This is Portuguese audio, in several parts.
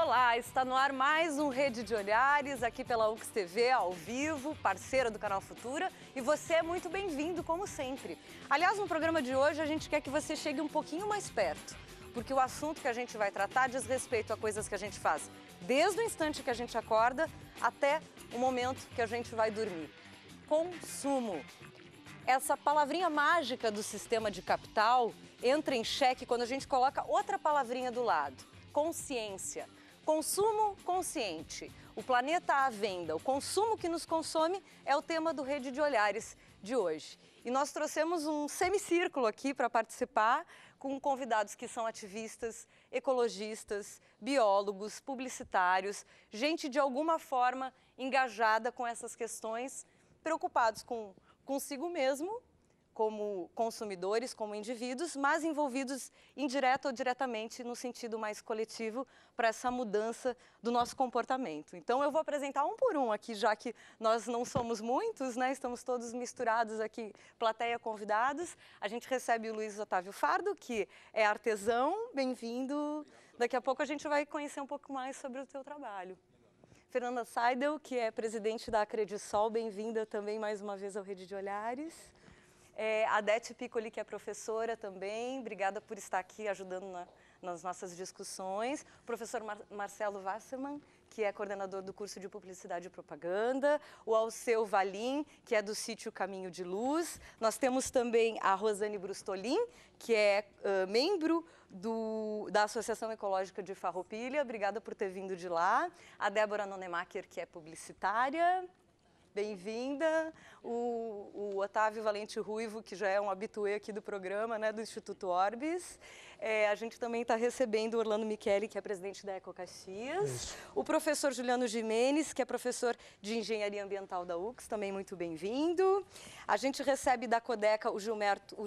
Olá, está no ar mais um Rede de Olhares, aqui pela UX TV, ao vivo, parceira do canal Futura, e você é muito bem-vindo, como sempre. Aliás, no programa de hoje, a gente quer que você chegue um pouquinho mais perto, porque o assunto que a gente vai tratar diz respeito a coisas que a gente faz desde o instante que a gente acorda até o momento que a gente vai dormir. Consumo. Essa palavrinha mágica do sistema de capital entra em xeque quando a gente coloca outra palavrinha do lado, consciência. Consumo consciente, o planeta à venda, o consumo que nos consome é o tema do Rede de Olhares de hoje. E nós trouxemos um semicírculo aqui para participar com convidados que são ativistas, ecologistas, biólogos, publicitários, gente de alguma forma engajada com essas questões, preocupados consigo mesmo, como consumidores, como indivíduos, mas envolvidos indireta ou diretamente no sentido mais coletivo para essa mudança do nosso comportamento. Então eu vou apresentar um por um aqui, já que nós não somos muitos, né? Estamos todos misturados aqui, plateia, convidados. A gente recebe o Luiz Otávio Fardo, que é artesão, bem-vindo. Daqui a pouco a gente vai conhecer um pouco mais sobre o teu trabalho. Fernanda Seidel, que é presidente da Acredisol, bem-vinda também mais uma vez ao Rede de Olhares. Adete Piccoli, que é professora também, obrigada por estar aqui ajudando nas nossas discussões. O professor Marcelo Wasserman, que é coordenador do curso de Publicidade e Propaganda. O Alceu Valim, que é do sítio Caminho de Luz. Nós temos também a Rosane Brustolin, que é membro da Associação Ecológica de Farroupilha, obrigada por ter vindo de lá. A Débora Nonemacher, que é publicitária. Bem-vinda, o Otávio Valente Ruivo, que já é um habitué aqui do programa, né, do Instituto Orbis. A gente também está recebendo o Orlando Micheli, que é presidente da Eco Caxias. Isso. O professor Juliano Gimenez, que é professor de Engenharia Ambiental da UX, também muito bem-vindo. A gente recebe da Codeca o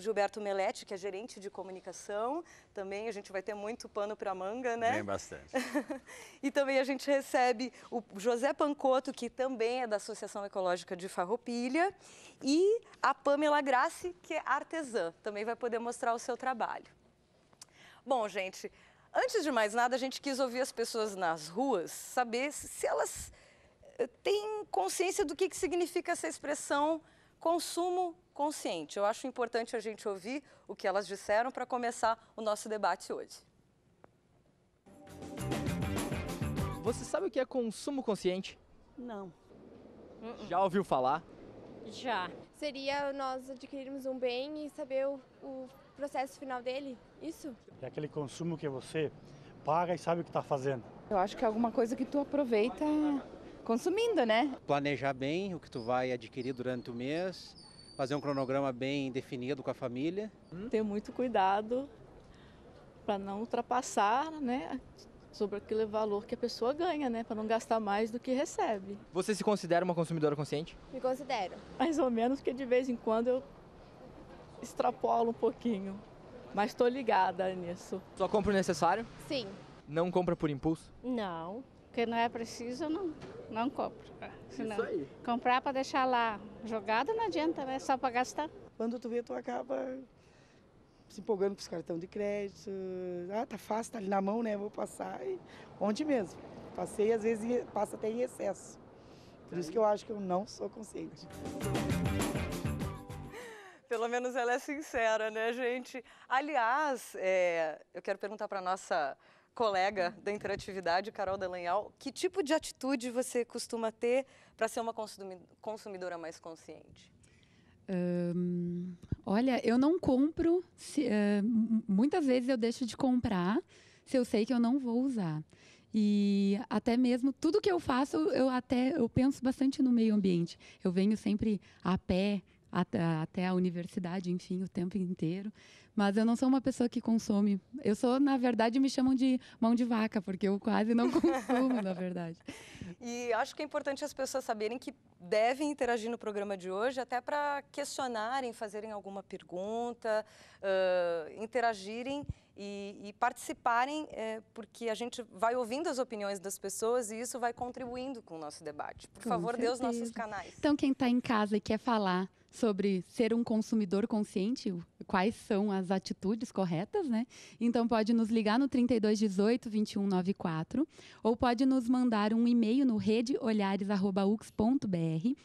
Gilberto Melete, que é gerente de comunicação. Também a gente vai ter muito pano para manga, né? Tem bastante. E também a gente recebe o José Pancotto, que também é da Associação Ecológica de Farroupilha, e a Pamela Grassi, que é artesã, também vai poder mostrar o seu trabalho. Bom, gente, antes de mais nada, a gente quis ouvir as pessoas nas ruas, saber se elas têm consciência do que significa essa expressão consumo consciente. Eu acho importante a gente ouvir o que elas disseram para começar o nosso debate hoje. Você sabe o que é consumo consciente? Não. Já ouviu falar? Já. Seria nós adquirirmos um bem e saber o processo final dele? Isso? É aquele consumo que você paga e sabe o que está fazendo. Eu acho que é alguma coisa que tu aproveita consumindo, né? Planejar bem o que tu vai adquirir durante o mês, fazer um cronograma bem definido com a família. Ter muito cuidado para não ultrapassar, né, sobre aquele valor que a pessoa ganha, né, para não gastar mais do que recebe. Você se considera uma consumidora consciente? Me considero. Mais ou menos, porque de vez em quando eu extrapolo um pouquinho, mas estou ligada nisso. Só compra o necessário? Sim. Não compra por impulso? Não, porque não é preciso, não compro. Senão, Isso aí. comprar para deixar lá jogado não adianta, né? Só para gastar. Quando tu vê, tu acaba se empolgando com os cartões de crédito. Ah, tá fácil, tá ali na mão, né? Vou passar e ontem mesmo. Passei, às vezes passa até em excesso. Por isso que eu acho que eu não sou consciente. Pelo menos ela é sincera, né, gente? Aliás, eu quero perguntar para a nossa colega da interatividade, Carol Dallagnol, que tipo de atitude você costuma ter para ser uma consumidora mais consciente? Olha, eu não compro, muitas vezes eu deixo de comprar se eu sei que eu não vou usar. E até mesmo, tudo que eu faço, eu penso bastante no meio ambiente. Eu venho sempre a pé, até a universidade, enfim, o tempo inteiro. Mas eu não sou uma pessoa que consome. Eu sou, na verdade, me chamam de mão de vaca, porque eu quase não consumo, na verdade. E acho que é importante as pessoas saberem que devem interagir no programa de hoje, até para questionarem, fazerem alguma pergunta, interagirem e participarem, porque a gente vai ouvindo as opiniões das pessoas e isso vai contribuindo com o nosso debate. Por favor, dê os nossos canais. Então, quem está em casa e quer falar sobre ser um consumidor consciente, quais são as atitudes corretas, né? Então, pode nos ligar no 3218-2194 ou pode nos mandar um e-mail no redeolhares@ux.br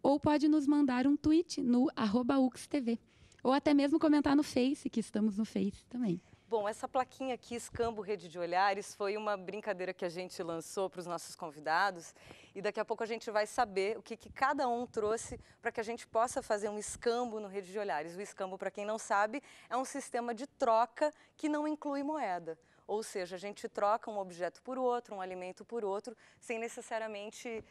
ou pode nos mandar um tweet no @uxtv ou até mesmo comentar no Face, que estamos no Face também. Bom, essa plaquinha aqui, Escambo Rede de Olhares, foi uma brincadeira que a gente lançou para os nossos convidados e daqui a pouco a gente vai saber o que cada um trouxe para que a gente possa fazer um escambo no Rede de Olhares. O escambo, para quem não sabe, é um sistema de troca que não inclui moeda. Ou seja, a gente troca um objeto por outro, um alimento por outro, sem necessariamente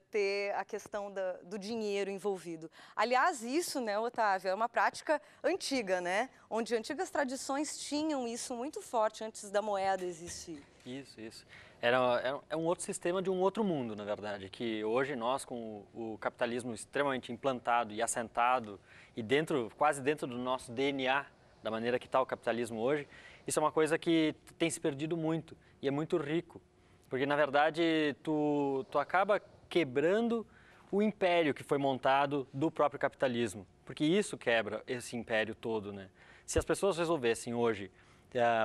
ter a questão do dinheiro envolvido. Aliás, isso, né, Otávio, é uma prática antiga, né? Onde antigas tradições tinham isso muito forte antes da moeda existir. Isso. É um outro sistema de um outro mundo, na verdade, que hoje nós, com o capitalismo extremamente implantado e assentado e quase dentro do nosso DNA, da maneira que está o capitalismo hoje, isso é uma coisa que tem se perdido muito e é muito rico, porque na verdade tu acaba quebrando o império que foi montado do próprio capitalismo, porque isso quebra esse império todo, né? Se as pessoas resolvessem hoje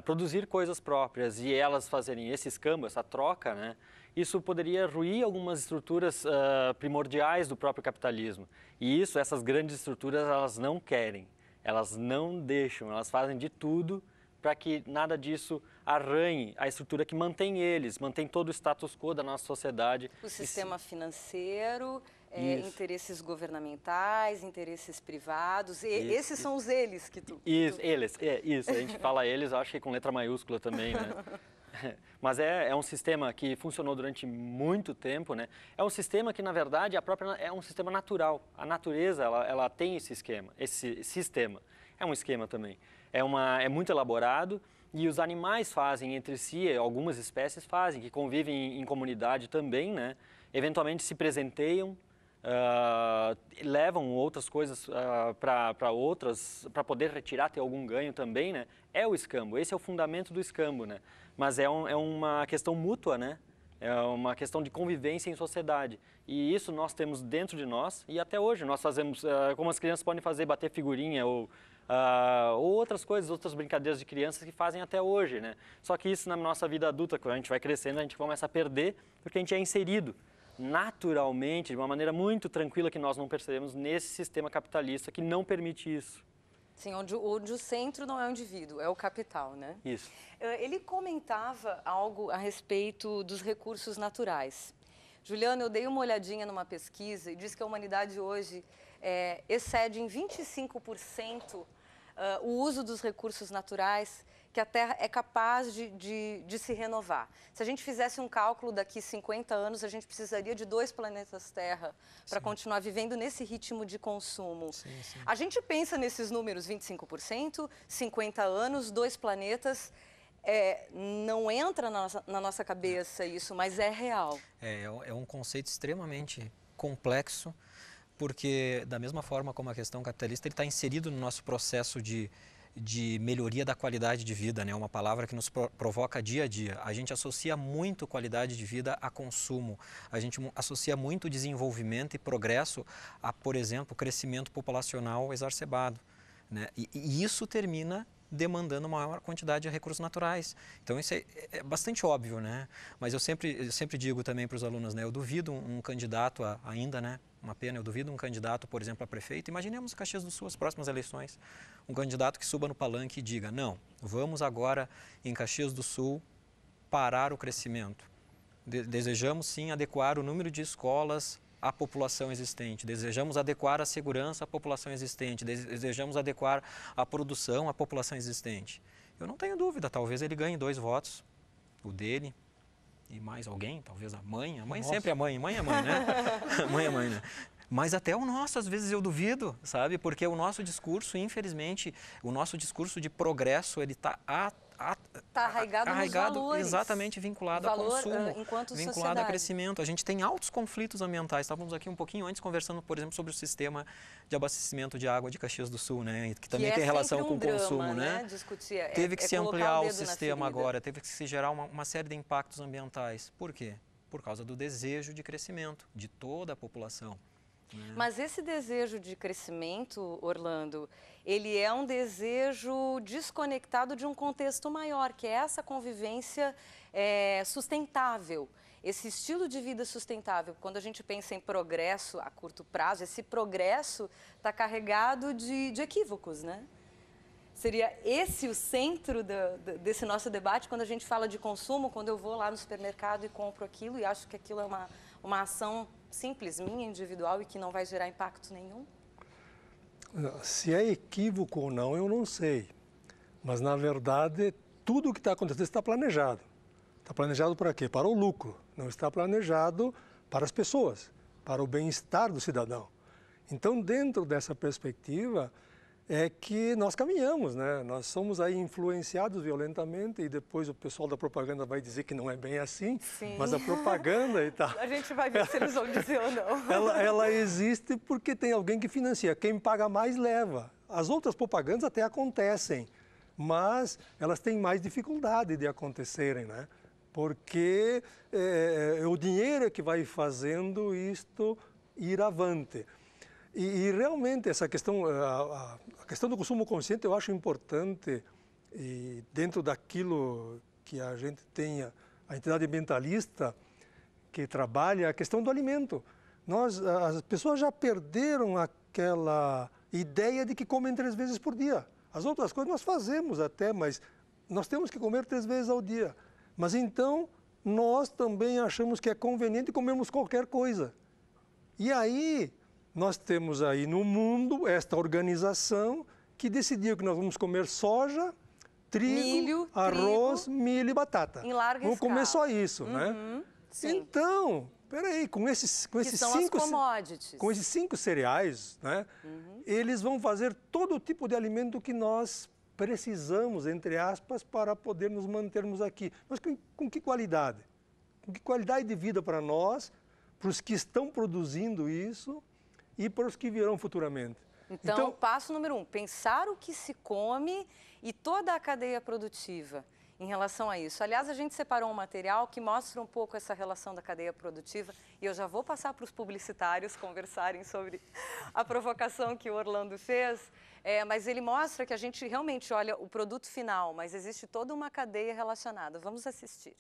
produzir coisas próprias e elas fazerem esse escambo, essa troca, né? Isso poderia ruir algumas estruturas primordiais do próprio capitalismo. E essas grandes estruturas, elas não querem, elas não deixam, elas fazem de tudo para que nada disso arranhe a estrutura que mantém todo o status quo da nossa sociedade. O sistema financeiro, interesses governamentais, interesses privados, esses são os eles que tu... Isso, a gente fala eles, acho que com letra maiúscula também, né? Mas é um sistema que funcionou durante muito tempo, né? É um sistema que, na verdade, é um sistema natural. A natureza, ela tem esse esquema, esse sistema. É um esquema também. É muito elaborado e os animais fazem entre si, algumas espécies fazem, que convivem em comunidade também, né? Eventualmente se presenteiam, levam outras coisas para outras, para poder retirar, ter algum ganho também, né? É o escambo, esse é o fundamento do escambo, né? Mas é uma questão mútua, né? É uma questão de convivência em sociedade. E isso nós temos dentro de nós e até hoje nós fazemos, como as crianças podem fazer, bater figurinha ou outras coisas, outras brincadeiras de crianças que fazem até hoje, né? Só que isso na nossa vida adulta, quando a gente vai crescendo, a gente começa a perder porque a gente é inserido naturalmente, de uma maneira muito tranquila que nós não percebemos nesse sistema capitalista que não permite isso. Sim, onde o centro não é o indivíduo, é o capital, né? Isso. Ele comentava algo a respeito dos recursos naturais. Juliana, eu dei uma olhadinha numa pesquisa e diz que a humanidade hoje excede em 25% o uso dos recursos naturais, que a Terra é capaz de se renovar. Se a gente fizesse um cálculo daqui 50 anos, a gente precisaria de 2 planetas Terra para continuar vivendo nesse ritmo de consumo. Sim. A gente pensa nesses números, 25%, 50 anos, 2 planetas, não entra na nossa cabeça isso, mas é real. É um conceito extremamente complexo, porque da mesma forma como a questão capitalista, ele está inserido no nosso processo de melhoria da qualidade de vida, né? Uma palavra que nos provoca dia a dia. A gente associa muito qualidade de vida a consumo, a gente associa muito desenvolvimento e progresso a, por exemplo, crescimento populacional exacerbado, né? E isso termina demandando maior quantidade de recursos naturais. Então isso é bastante óbvio, né? Mas eu sempre digo também para os alunos, né? Eu duvido um candidato ainda, né? Uma pena, eu duvido um candidato, por exemplo, a prefeito. Imaginemos Caxias do Sul, as próximas eleições. Um candidato que suba no palanque e diga, não, vamos agora em Caxias do Sul parar o crescimento. Desejamos sim adequar o número de escolas à população existente, desejamos adequar a segurança à população existente, desejamos adequar a produção à população existente. Eu não tenho dúvida, talvez ele ganhe 2 votos, o dele e mais alguém, talvez a mãe sempre é mãe, mãe é mãe, né? Mãe é mãe, né? Mas até o nosso, às vezes eu duvido, sabe? Porque o nosso discurso, infelizmente, o nosso discurso de progresso, ele está arraigado nos valores. Exatamente vinculado a consumo, enquanto vinculado sociedade. a crescimento. A gente tem altos conflitos ambientais. Estávamos aqui um pouquinho antes conversando, por exemplo, sobre o sistema de abastecimento de água de Caxias do Sul, né? Que também tem relação com o consumo, né? Discutir, teve que se ampliar o sistema agora, teve que se gerar uma série de impactos ambientais. Por quê? Por causa do desejo de crescimento de toda a população. Mas esse desejo de crescimento, Orlando, ele é um desejo desconectado de um contexto maior, que é essa convivência sustentável, esse estilo de vida sustentável. Quando a gente pensa em progresso a curto prazo, esse progresso está carregado de equívocos, né? Seria esse o centro desse nosso debate, quando a gente fala de consumo, quando eu vou lá no supermercado e compro aquilo e acho que aquilo é uma ação simples, minha, individual, e que não vai gerar impacto nenhum? Se é equívoco ou não, eu não sei. Mas, na verdade, tudo o que está acontecendo está planejado. Está planejado para quê? Para o lucro. Não está planejado para as pessoas, para o bem-estar do cidadão. Então, dentro dessa perspectiva, é que nós caminhamos, né? Nós somos aí influenciados violentamente e depois o pessoal da propaganda vai dizer que não é bem assim, sim, mas a propaganda e tal... A gente vai ver se eles vão dizer ou não. Ela existe porque tem alguém que financia. Quem paga mais leva. As outras propagandas até acontecem, mas elas têm mais dificuldade de acontecerem, né? Porque o dinheiro é que vai fazendo isto ir avante. E realmente essa questão, a questão do consumo consciente eu acho importante, e dentro daquilo que a gente tem, a entidade ambientalista que trabalha a questão do alimento. As pessoas já perderam aquela ideia de que comem 3 vezes por dia. As outras coisas nós fazemos até, mas nós temos que comer 3 vezes ao dia. Mas então nós também achamos que é conveniente comermos qualquer coisa. E aí... Nós temos aí no mundo esta organização que decidiu que nós vamos comer soja, trigo, arroz, milho e batata. Em larga vamos escala. Comer só isso, né? Sim. Então, peraí, com esses cinco 5 cereais, né? Eles vão fazer todo o tipo de alimento que nós precisamos, entre aspas, para poder nos mantermos aqui. Mas com que qualidade? Com que qualidade de vida para nós, para os que estão produzindo isso e para os que virão futuramente. Então, passo número 1, pensar o que se come e toda a cadeia produtiva em relação a isso. Aliás, a gente separou um material que mostra um pouco essa relação da cadeia produtiva e eu já vou passar para os publicitários conversarem sobre a provocação que o Orlando fez, mas ele mostra que a gente realmente olha o produto final, mas existe toda uma cadeia relacionada. Vamos assistir.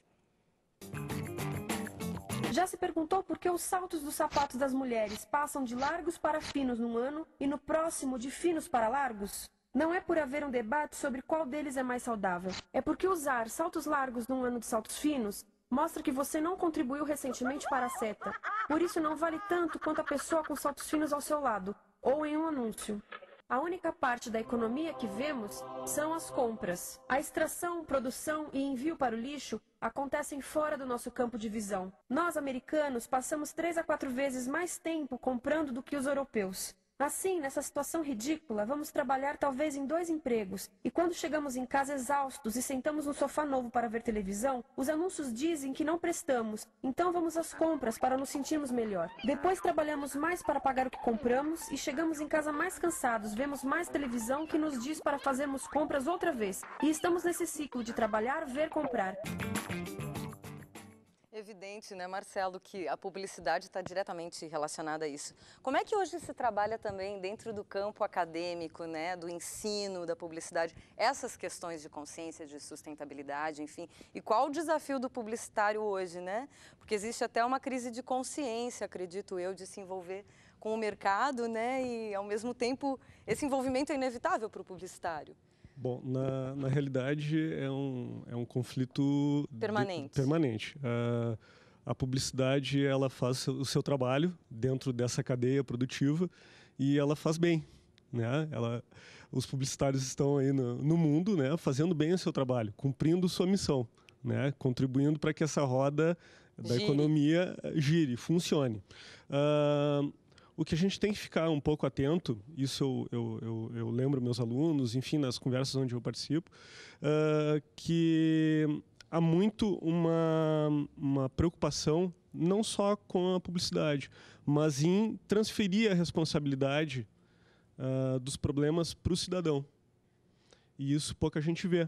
Já se perguntou por que os saltos dos sapatos das mulheres passam de largos para finos num ano e no próximo de finos para largos? Não é por haver um debate sobre qual deles é mais saudável. É porque usar saltos largos num ano de saltos finos mostra que você não contribuiu recentemente para a seta. Por isso não vale tanto quanto a pessoa com saltos finos ao seu lado, ou em um anúncio. A única parte da economia que vemos são as compras. A extração, produção e envio para o lixo acontecem fora do nosso campo de visão. Nós, americanos, passamos 3 a 4 vezes mais tempo comprando do que os europeus. Assim, nessa situação ridícula, vamos trabalhar talvez em 2 empregos. E quando chegamos em casa exaustos e sentamos no sofá novo para ver televisão, os anúncios dizem que não prestamos. Então vamos às compras para nos sentirmos melhor. Depois trabalhamos mais para pagar o que compramos e chegamos em casa mais cansados, vemos mais televisão que nos diz para fazermos compras outra vez. E estamos nesse ciclo de trabalhar, ver, comprar. Evidente, né, Marcelo, que a publicidade está diretamente relacionada a isso. Como é que hoje se trabalha também dentro do campo acadêmico, né, do ensino, da publicidade, essas questões de consciência, de sustentabilidade, enfim? E qual o desafio do publicitário hoje, né? Porque existe até uma crise de consciência, acredito eu, de se envolver com o mercado, né? E, ao mesmo tempo, esse envolvimento é inevitável para o publicitário. Bom, na realidade é um conflito permanente. A publicidade ela faz o seu trabalho dentro dessa cadeia produtiva e ela faz bem, né? Os publicitários estão aí no mundo, né, fazendo bem o seu trabalho, cumprindo sua missão, né, contribuindo para que essa roda da economia gire, funcione. O que a gente tem que ficar um pouco atento, isso eu lembro meus alunos, enfim, nas conversas onde eu participo, que há muito uma preocupação não só com a publicidade, mas em transferir a responsabilidade dos problemas para o cidadão. E isso pouca gente vê,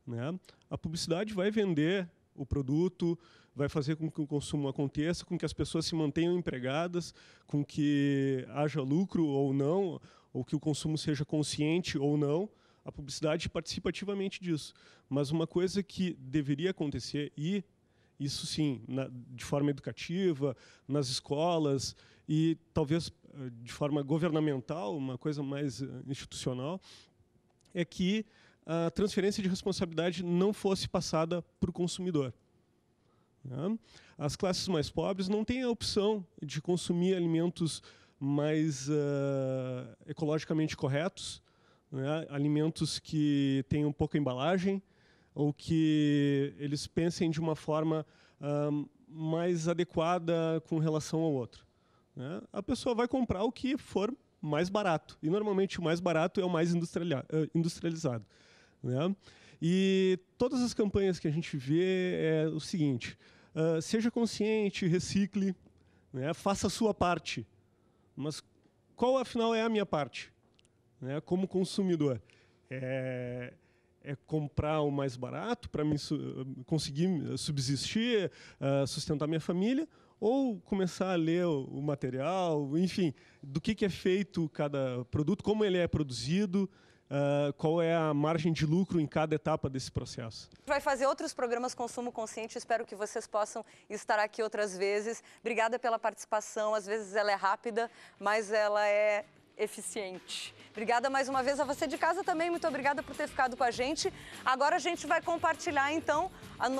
né? A publicidade vai vender o produto, vai fazer com que o consumo aconteça, com que as pessoas se mantenham empregadas, com que haja lucro ou não, ou que o consumo seja consciente ou não. A publicidade participa ativamente disso. Mas uma coisa que deveria acontecer, e isso sim, de forma educativa, nas escolas e talvez de forma governamental, uma coisa mais institucional, é que a transferência de responsabilidade não fosse passada para o consumidor. As classes mais pobres não têm a opção de consumir alimentos mais ecologicamente corretos, né? Alimentos que tenham pouca embalagem ou que eles pensem de uma forma mais adequada com relação ao outro, né? A pessoa vai comprar o que for mais barato, e normalmente o mais barato é o mais industrializado, né? E todas as campanhas que a gente vê é o seguinte: seja consciente, recicle, né? Faça a sua parte. Mas qual, afinal, é a minha parte, né, como consumidor? É comprar o mais barato para conseguir subsistir, sustentar minha família, ou começar a ler o material, enfim, do que é feito cada produto, como ele é produzido, qual é a margem de lucro em cada etapa desse processo. Vai fazer outros programas Consumo Consciente, espero que vocês possam estar aqui outras vezes. Obrigada pela participação, às vezes ela é rápida, mas ela é eficiente. Obrigada mais uma vez a você de casa também, muito obrigada por ter ficado com a gente. Agora a gente vai compartilhar então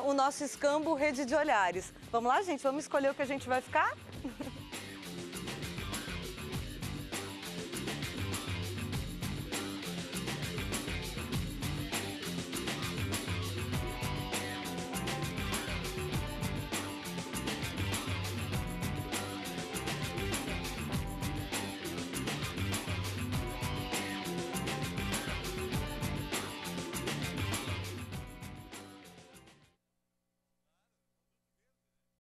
o nosso escambo Rede de Olhares. Vamos lá, gente? Vamos escolher o que a gente vai ficar?